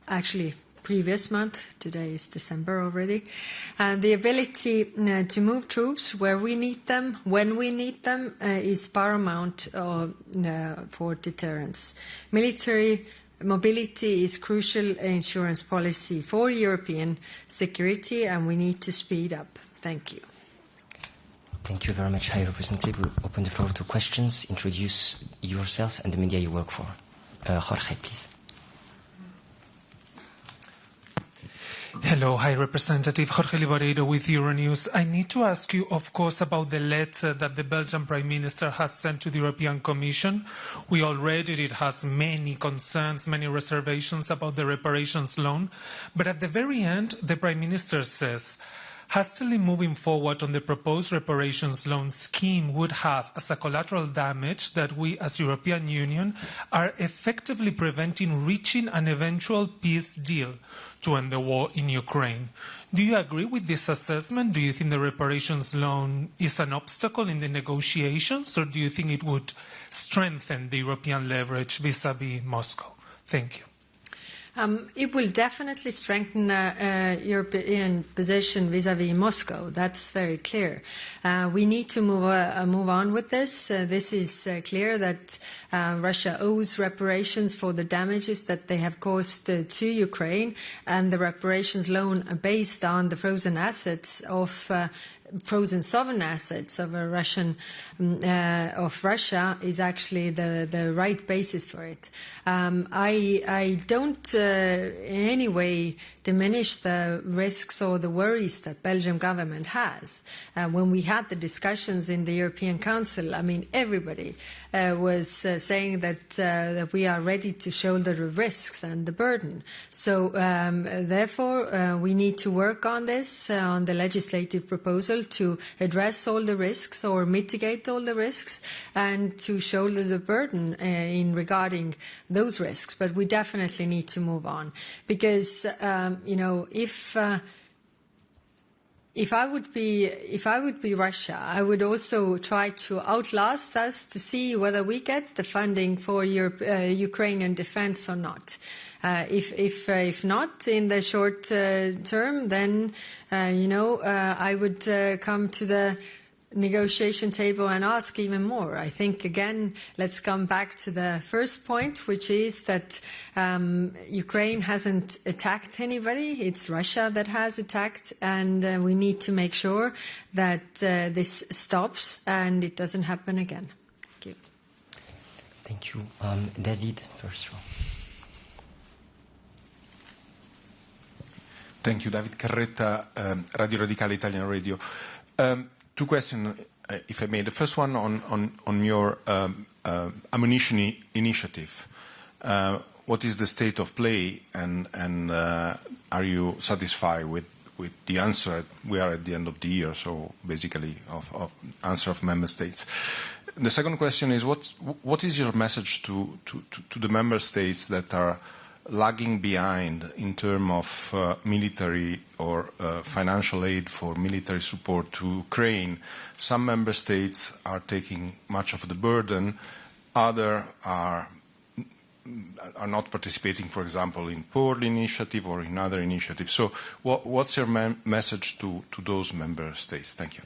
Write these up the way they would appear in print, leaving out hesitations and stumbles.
actually previous month, today is December already, the ability to move troops where we need them, when we need them, is paramount for deterrence. Military mobility is crucial insurance policy for European security, and we need to speed up. Thank you. Thank you very much, High Representative. We'll open the floor to questions. Introduce yourself and the media you work for. Jorge, please. Hello, High Representative Jorge Libareiro with Euronews. I need to ask you, of course, about the letter that the Belgian Prime Minister has sent to the European Commission. We all read it. It has many concerns, many reservations about the reparations loan. But at the very end, the Prime Minister says, hastily moving forward on the proposed reparations loan scheme would have as a collateral damage that we as European Union are effectively preventing reaching an eventual peace deal to end the war in Ukraine. Do you agree with this assessment? Do you think the reparations loan is an obstacle in the negotiations, or do you think it would strengthen the European leverage vis-à-vis Moscow? Thank you. It will definitely strengthen European position vis-à-vis Moscow. That's very clear. We need to move on with this. This is clear that Russia owes reparations for the damages that they have caused to Ukraine, and the reparations loan based on the frozen assets of frozen sovereign assets of Russia is actually the right basis for it. I don't in any way diminish the risks or the worries that Belgian government has. When we had the discussions in the European Council, I mean, everybody was saying that we are ready to shoulder the risks and the burden. So therefore, we need to work on this, on the legislative proposal, to address all the risks or mitigate all the risks and to shoulder the burden in regarding those risks. But we definitely need to move on because, you know, if I would be Russia, I would also try to outlast us to see whether we get the funding for Ukrainian defense or not. If not in the short term, then I would come to the negotiation table and ask even more. I think, again, let's come back to the first point, which is that Ukraine hasn't attacked anybody. It's Russia that has attacked, and we need to make sure that this stops and it doesn't happen again. Thank you. Thank you. David, first row. Thank you, David Carretta, Radio Radicale Italian Radio. Two questions, if I may. The first one on your ammunition initiative. What is the state of play, and are you satisfied with the answer? We are at the end of the year, so basically of answer of member states. The second question is what is your message to the member states that are lagging behind in terms of military or financial aid for military support to Ukraine? Some member states are taking much of the burden. Others are not participating, for example, in Pearl initiative or in other initiatives. So what's your message to those member states? Thank you.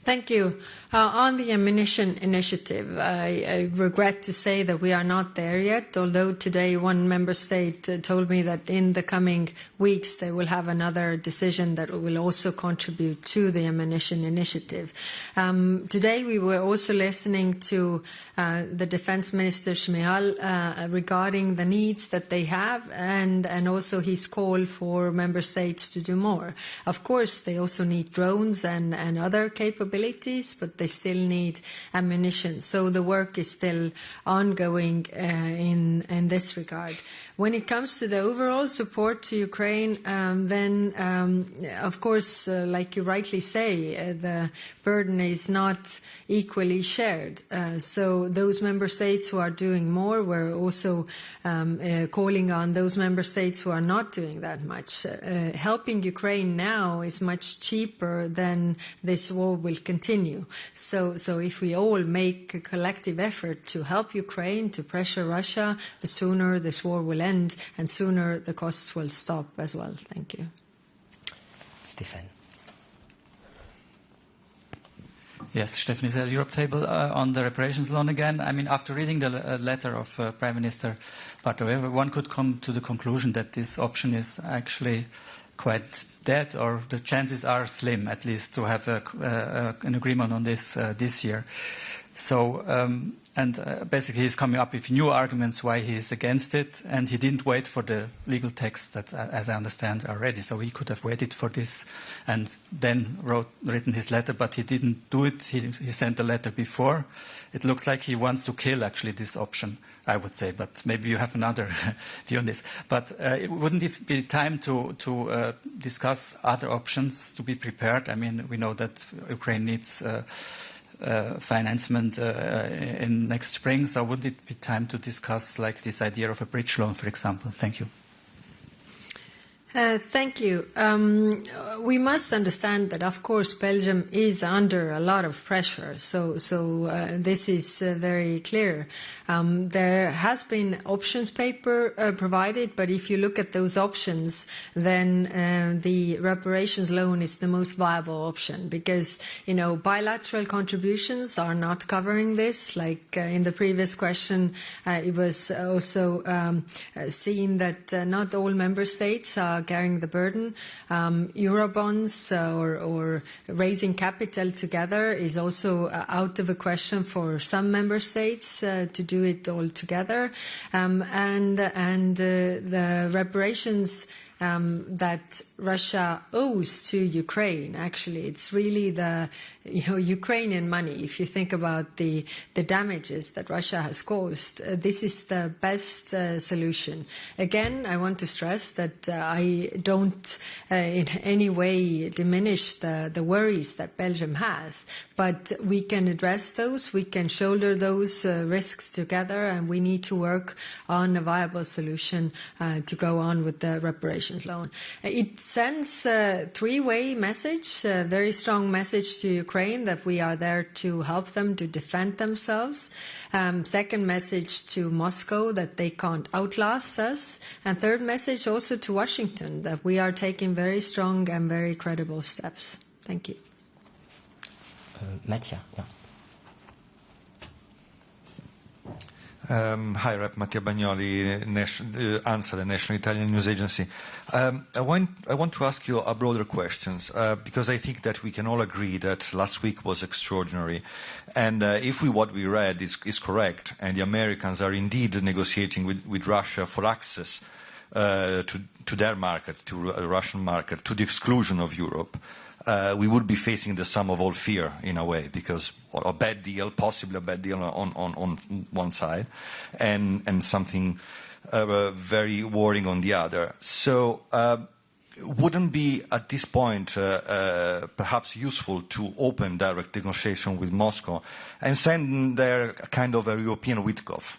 Thank you. On the ammunition initiative, I regret to say that we are not there yet, although today one member state told me that in the coming weeks they will have another decision that will also contribute to the ammunition initiative. Today we were also listening to the Defense Minister Shmyhal regarding the needs that they have and also his call for member states to do more. Of course, they also need drones and other capabilities, but they still need ammunition. So the work is still ongoing in this regard. When it comes to the overall support to Ukraine, then, of course, like you rightly say, the burden is not equally shared. So those member states who are doing more, we're also calling on those member states who are not doing that much. Helping Ukraine now is much cheaper than this war will continue. So if we all make a collective effort to help Ukraine, to pressure Russia, the sooner this war will end and sooner the costs will stop as well. Thank you. Stefan. Yes, Stefan Isel, Europe Table. On the reparations loan again, I mean, after reading the letter of Prime Minister Bartolo, one could come to the conclusion that this option is actually quite dead, or the chances are slim, at least, to have an agreement on this this year. So, basically he's coming up with new arguments why he is against it, and he didn't wait for the legal texts that, as I understand, are ready. So he could have waited for this and then written his letter, but he didn't do it. He sent a letter before. It looks like he wants to kill, actually, this option, I would say, but maybe you have another view on this. But wouldn't it be time to discuss other options, to be prepared? I mean, we know that Ukraine needs financement in next spring, so would it be time to discuss like this idea of a bridge loan, for example? Thank you. Thank you. We must understand that, of course, Belgium is under a lot of pressure. So this is very clear. There has been options paper provided, but if you look at those options, then the reparations loan is the most viable option, because, you know, bilateral contributions are not covering this. Like in the previous question, it was also seen that not all member states are carrying the burden. Eurobonds or raising capital together is also out of the question for some member states to do it all together. And the reparations that Russia owes to Ukraine, actually, it's really the Ukrainian money. If you think about the damages that Russia has caused, this is the best solution. Again, I want to stress that I don't in any way diminish the worries that Belgium has, but we can address those, we can shoulder those risks together, and we need to work on a viable solution to go on with the reparations loan. It sends a three-way message, a very strong message to Ukraine that we are there to help them to defend themselves. Second message to Moscow that they can't outlast us. And third message also to Washington that we are taking very strong and very credible steps. Thank you. Mattia, yeah. Hi, Rep. Mattia Bagnoli, ANSA, the National Italian News Agency. I want to ask you a broader question, because I think that we can all agree that last week was extraordinary. And if what we read is correct, and the Americans are indeed negotiating with Russia for access to their market, to the Russian market, to the exclusion of Europe, we would be facing the sum of all fear in a way, because a bad deal, possibly a bad deal on one side, and something very worrying on the other. So wouldn't be at this point perhaps useful to open direct negotiation with Moscow and send there a kind of a European Witkoff?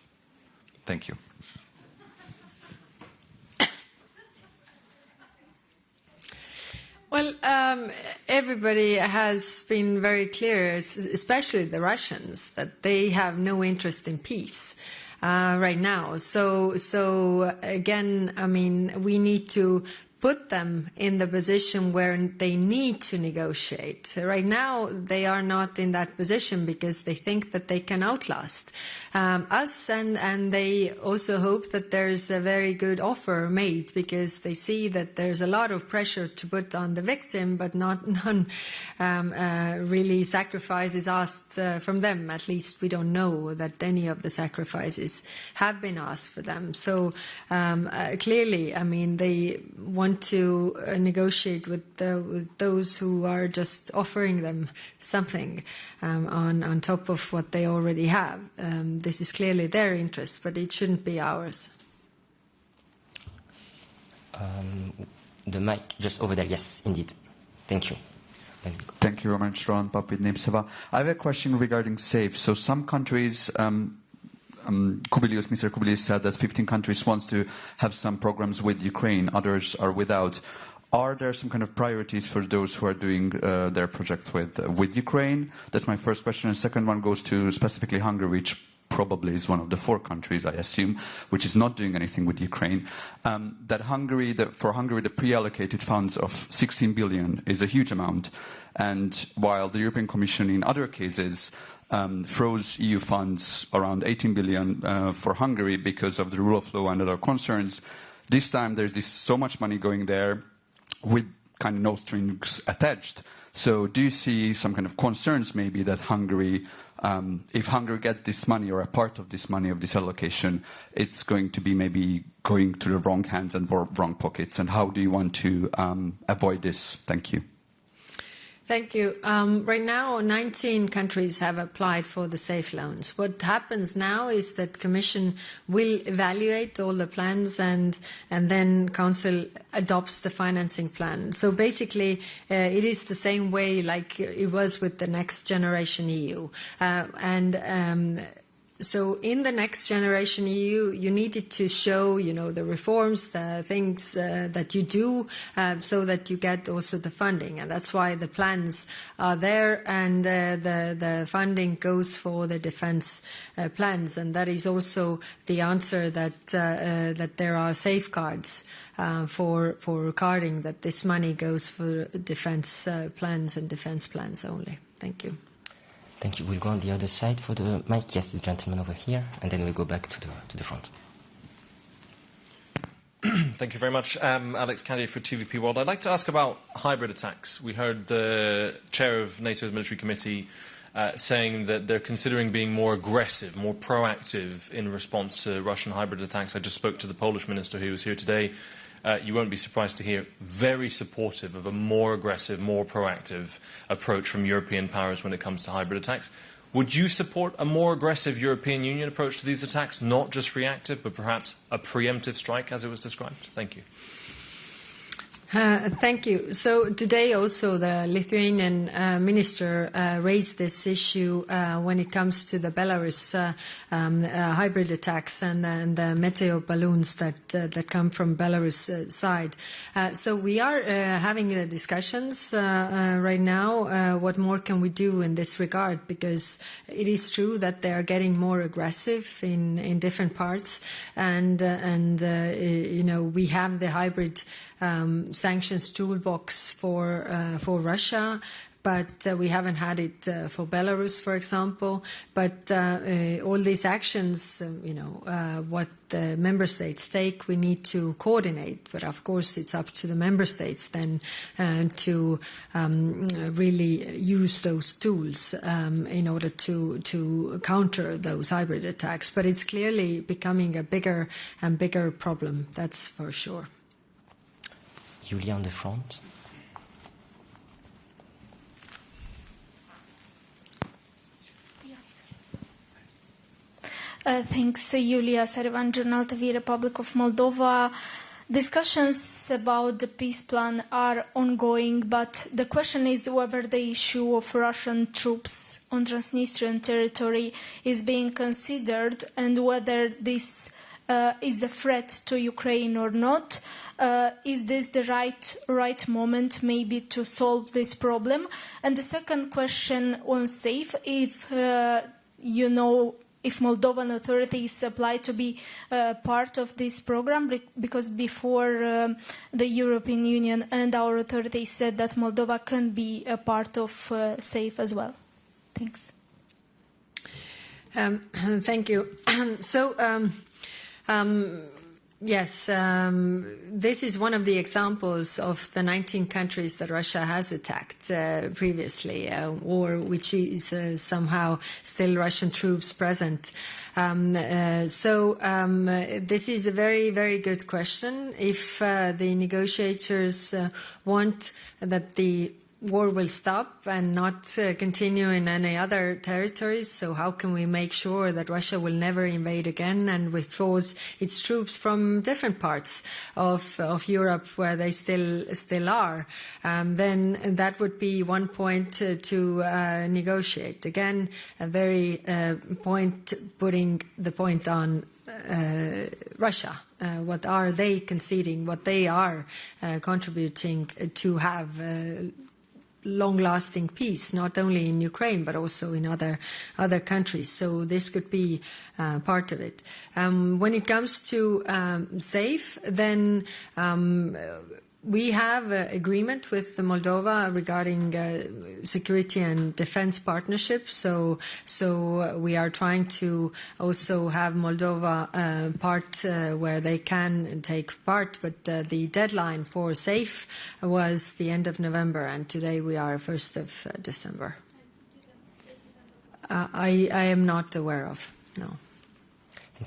Thank you. Well, everybody has been very clear, especially the Russians, that they have no interest in peace right now. So again, I mean, we need to put them in the position where they need to negotiate. Right now, they are not in that position because they think that they can outlast us, and they also hope that there's a very good offer made, because they see that there's a lot of pressure to put on the victim, but none really sacrifices asked from them. At least we don't know that any of the sacrifices have been asked for them. So clearly, I mean, they want to negotiate with those who are just offering them something on top of what they already have. This is clearly their interest, but it shouldn't be ours. The mic just over there. Yes, indeed. Thank you. Thank you very much, Roland Papid Nemtseva. I have a question regarding SAFE. So some countries, Mr. Kubilius said that 15 countries wants to have some programs with Ukraine, others are without. are there some kind of priorities for those who are doing their projects with Ukraine? That's my first question. And the second one goes to specifically Hungary, which probably is one of the 4 countries, I assume, which is not doing anything with Ukraine. For Hungary, the pre-allocated funds of 16 billion is a huge amount. And while the European Commission in other cases froze EU funds around 18 billion for Hungary because of the rule of law and other concerns, this time there's so much money going there with kind of no strings attached. So do you see some kind of concerns maybe that Hungary, if Hungary gets this money or a part of this money, of this allocation, it's going to be maybe going to the wrong hands and wrong pockets? And how do you want to avoid this? Thank you. Thank you. Right now, 19 countries have applied for the safe loans. What happens now is that Commission will evaluate all the plans and then Council adopts the financing plan. So basically, it is the same way like it was with the Next Generation EU. So in the Next Generation EU, you needed to show, the reforms, the things that you do, so that you get also the funding. And that's why the plans are there, and the funding goes for the defense plans. And that is also the answer that there are safeguards for recording that this money goes for defense plans and defense plans only. Thank you. Thank you. We'll go on the other side for the mic. Yes, the gentleman over here, and then we'll go back to the front. Thank you very much. Alex Caddy for TVP World. I'd like to ask about hybrid attacks. We heard the chair of NATO's military committee saying that they're considering being more aggressive, more proactive in response to Russian hybrid attacks. I just spoke to the Polish minister who was here today. You won't be surprised to hear very supportive of a more aggressive, more proactive approach from European powers when it comes to hybrid attacks. Would you support a more aggressive European Union approach to these attacks, not just reactive, but perhaps a preemptive strike, as it was described? Thank you. Thank you. So today also the Lithuanian minister raised this issue when it comes to the Belarus hybrid attacks and the meteor balloons that come from Belarus side. So we are having the discussions right now. What more can we do in this regard? Because it is true that they are getting more aggressive in different parts, and we have the hybrid sanctions toolbox for Russia, but we haven't had it for Belarus, for example. But all these actions, what the member states take, we need to coordinate. But of course, it's up to the member states then to really use those tools in order to counter those hybrid attacks. But it's clearly becoming a bigger and bigger problem, that's for sure. Julia on the front. Yes. Thanks, Julia Serivan, Journal TV, Republic of Moldova. Discussions about the peace plan are ongoing, but the question is whether the issue of Russian troops on Transnistrian territory is being considered and whether this is a threat to Ukraine or not. Is this the right moment maybe to solve this problem? And the second question on SAFE, if if Moldovan authorities apply to be part of this program, because before the European Union and our authorities said that Moldova can be a part of SAFE as well. Thanks. Thank you. Yes, this is one of the examples of the 19 countries that Russia has attacked previously, or which is somehow still Russian troops present. This is a very, very good question. If the negotiators want that the war will stop and not continue in any other territories, so how can we make sure that Russia will never invade again and withdraws its troops from different parts of Europe where they still are? Then that would be one point to negotiate. Again, a very point putting the point on Russia what are they conceding, what they are contributing to have long-lasting peace, not only in Ukraine but also in other countries. So this could be part of it. When it comes to SAFE, then we have an agreement with Moldova regarding security and defense partnership. So we are trying to also have Moldova part where they can take part. But the deadline for SAFE was the end of November, and today we are 1st of December. I am not aware of, no.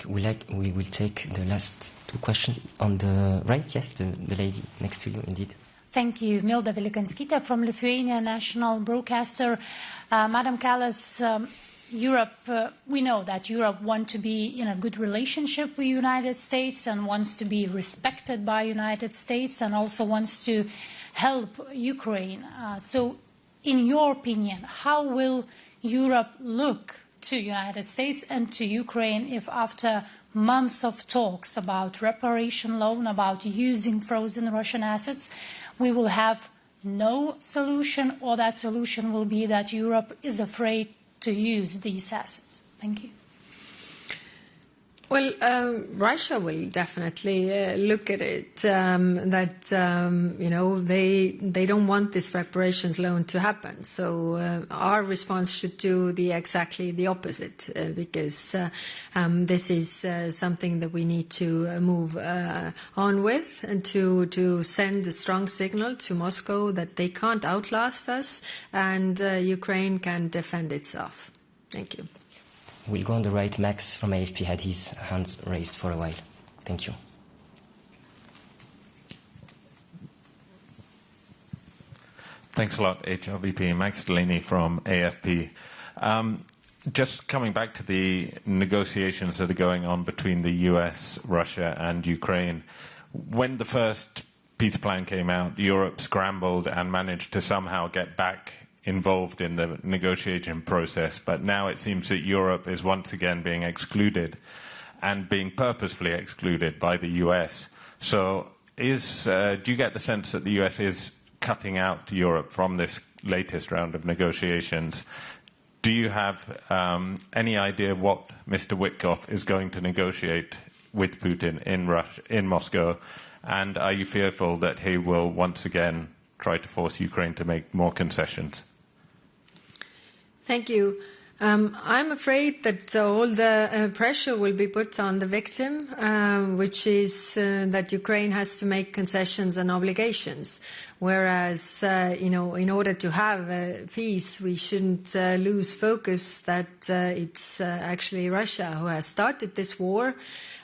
We will take the last two questions on the right. Yes, the lady next to you, indeed. Thank you. Milda Velikanskita from Lithuania National Broadcaster. Madam Kallas, Europe, we know that Europe wants to be in a good relationship with the United States and wants to be respected by the United States and also wants to help Ukraine. So in your opinion, how will Europe look to the United States and to Ukraine if after months of talks about reparation loan, about using frozen Russian assets, we will have no solution, or that solution will be that Europe is afraid to use these assets? Thank you. Well, Russia will definitely look at it, you know, they don't want this reparations loan to happen. So our response should do exactly the opposite, because this is something that we need to move on with, and to send a strong signal to Moscow that they can't outlast us and Ukraine can defend itself. Thank you. We'll go on the right. Max from AFP had his hands raised for a while. Thank you. Thanks a lot, HLVP. Max Delaney from AFP. Just coming back to the negotiations that are going on between the US, Russia and Ukraine. When the first peace plan came out, Europe scrambled and managed to somehow get back involved in the negotiation process, but now it seems that Europe is once again being excluded and being purposefully excluded by the US. So do you get the sense that the US is cutting out Europe from this latest round of negotiations? Do you have any idea what Mr. Witkoff is going to negotiate with Putin in Moscow? And are you fearful that he will once again try to force Ukraine to make more concessions? Thank you. I'm afraid that all the pressure will be put on the victim, which is that Ukraine has to make concessions and obligations. Whereas, you know, in order to have peace, we shouldn't lose focus that it's actually Russia who has started this war.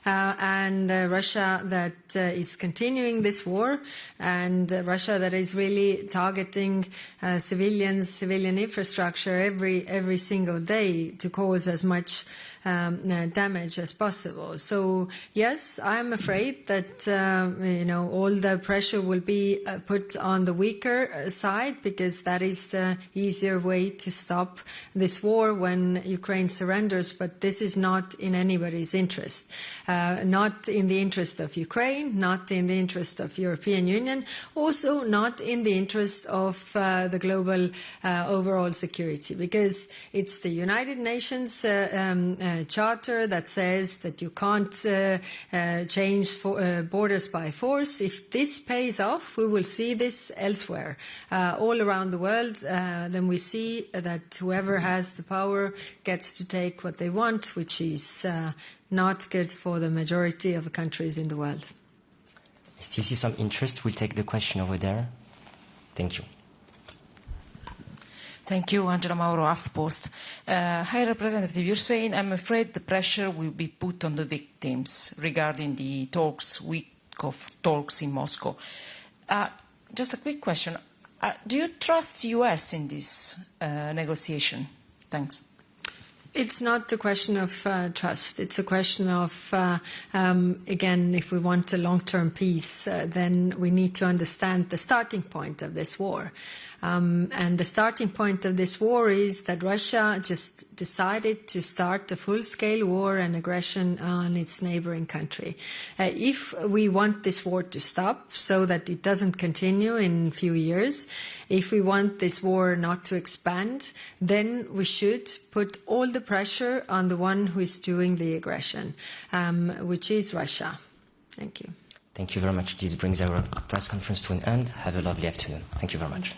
And Russia that is continuing this war, and Russia that is really targeting civilian infrastructure every single day to cause as much damage as possible. So yes, I'm afraid that you know, all the pressure will be put on the weaker side, because that is the easier way to stop this war when Ukraine surrenders. But this is not in anybody's interest, not in the interest of Ukraine, not in the interest of European Union, also not in the interest of the global overall security, because it's the United Nations charter that says that you can't change borders by force. If this pays off, we will see this elsewhere, all around the world. Then we see that whoever has the power gets to take what they want, which is not good for the majority of the countries in the world. I still see some interest. We'll take the question over there. Thank you. Thank you, Angela Mauro, HuffPost. High Representative, you're saying, I'm afraid the pressure will be put on the victims regarding the talks, week of talks in Moscow. Just a quick question. Do you trust the US in this negotiation? Thanks. It's not a question of trust. It's a question of, again, if we want a long-term peace, then we need to understand the starting point of this war. And the starting point of this war is that Russia just decided to start a full-scale war and aggression on its neighboring country. If we want this war to stop so that it doesn't continue in a few years, if we want this war not to expand, then we should put all the pressure on the one who is doing the aggression, which is Russia. Thank you. Thank you very much. This brings our press conference to an end. Have a lovely afternoon. Thank you very much.